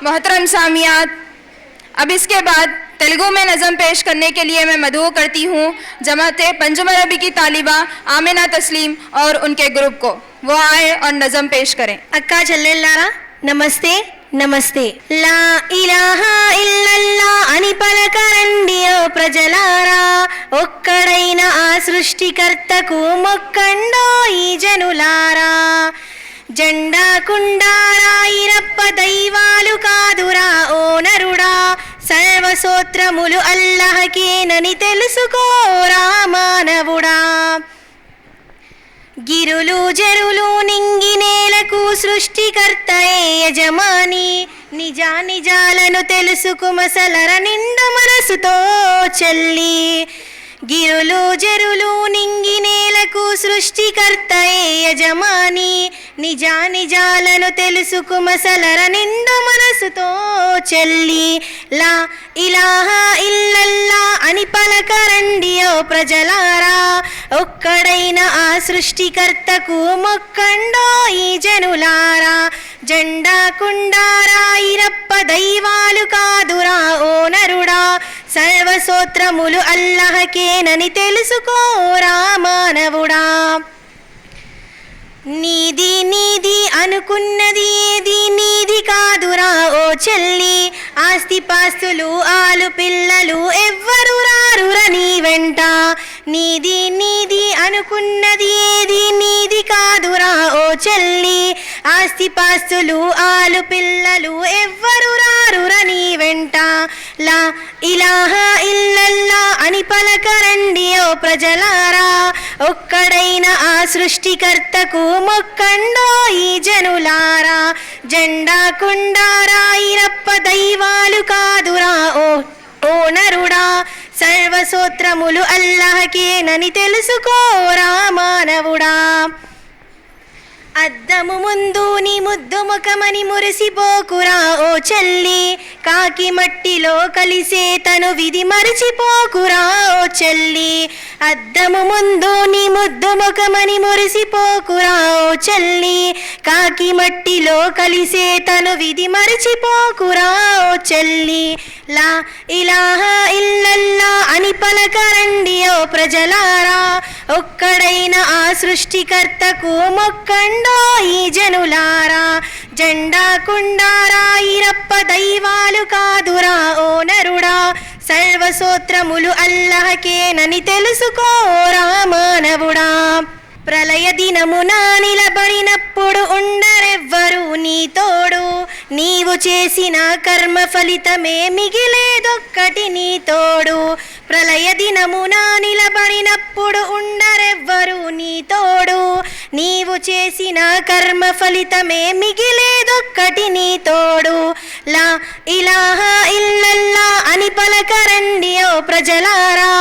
मोहतरम सामियात, अब इसके बाद तेलुगु में नज़म पेश करने के लिए मैं मदऊ करती हूँ जमाते पंजुम अरबी की तालिबा आमिना तस्लीम और उनके ग्रुप को। वो आए और नज़म पेश करें। अक्का చెల్లెళ్ళారా నమస్తే నమస్తే। లా ఇలాహా ఇల్లల్లా అని పలకరండి ఓ ప్రజలారా, ఒక్కడైన ఆ సృష్టికర్తకు మొక్కండో ఈ జనులారా। జెండా కుండారా ఇరప్ప దైవాలు కాదురా ఓ నరుడా, సర్వసోత్రములు అల్లహకేనని తెలుసుకోరా మానవుడా। గిరులు జరులు నింగి నేలకు సృష్టికర్తయే యజమాని, నిజాలను తెలుసుకు మసలర నిండు మనసుతో చెల్లి। గిరులు జరులు నింగి నేలకు సృష్టికర్తయే యజమాని, నిజాలను తెలుసుకు మసలర నిండు మనసుతో చెల్లి। లా ఇలాహా ఇల్లల్లా అని పలకరండి ఓ ప్రజలారా, ఒక్కడైన ఆ సృష్టికర్తకు మొక్కండో ఈ జనులారా। జెండా కుండారా ఇరప్ప దైవాలు కాదురా ఓ నరుడా, సర్వసోత్రములు అల్లహకేనని తెలుసుకోరా మానవుడా। నీది నీది అనుకున్నది ఏది నీది కాదురా ఓ చెల్లి, ఆస్తిపాస్తులు ఆలు పిల్లలు ఎవ్వరు రారురా నీ వెంట। నీది నీది అనుకున్నది ఏది నీది కాదురా ఓ చెల్లి, ఆస్తిపాస్తులు ఆలు పిల్లలు ఎవ్వరు రారురా నీ వెంట। లా ఇలాహా ఇల్లల్లా అని పలకరండి ఓ ప్రజలారా, ఒక్కడైన ఆ సృష్టికర్తకు మొక్కండో ఈ జనులారా। జెండా కుండారా ఇరప్ప దైవాలు కాదురా ఓ నరుడా, సర్వసోత్రములు అల్లహకేనని తెలుసుకోరా మానవుడా। అద్దము ముందు నీ ముద్దు ముఖమని మురిసిపోకురా ఓ చెల్లి, కాకి మట్టిలో కలిసే తను విధి మరిచిపోకురా ఓ చెల్లి। అద్దము ముందు నీ ముద్దు ముఖమని మురిసిపోకురా ఓ చెల్లి, కాకి మట్టిలో కలిసే తను విధి మరిచిపోకురా ఓ చెల్లి। లా ఇలాహా ఇల్లల్లా అని పలకరండి ఓ ప్రజలారా, ఒక్కడైన ఆ సృష్టికర్తకు మొక్కండో ఈ జనులారా। జెండా కుండారా ఇరప్ప దైవాలు కాదురా ఓ నరుడా, సర్వసోత్రములు అల్లహకేనని తెలుసుకోరా మానవుడా। ప్రళయ దినమున నిలబడినప్పుడు ఉండరెవ్వరు నీ తోడు, నీవు చేసిన కర్మ ఫలితమే మిగిలేదొక్కటి నీ తోడు। ప్రళయ దినమున నిలబడినప్పుడు ఉండరెవ్వరు నీ తోడు, నీవు చేసిన కర్మ ఫలితమే మిగిలేదొక్కటి నీ తోడు। లా ఇలాహా ఇల్లల్లా అని పలకరండి ఓ ప్రజలారా,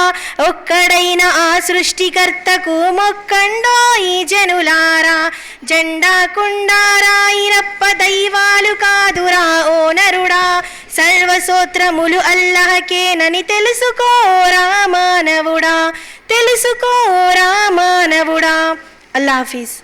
ఒక్కడైన ఆ సృష్టికర్తకు మొక్కండో ఈ జనులారా। జెండా కుండారా ఇరప్ప దైవాలు కాదురా ఓ నరుడా, సర్వసోత్రములు అల్లహకేనని తెలుసుకోరా మానవుడా, తెలుసుకోరా మానవుడా। అల్లాహ్ హాఫీజ్।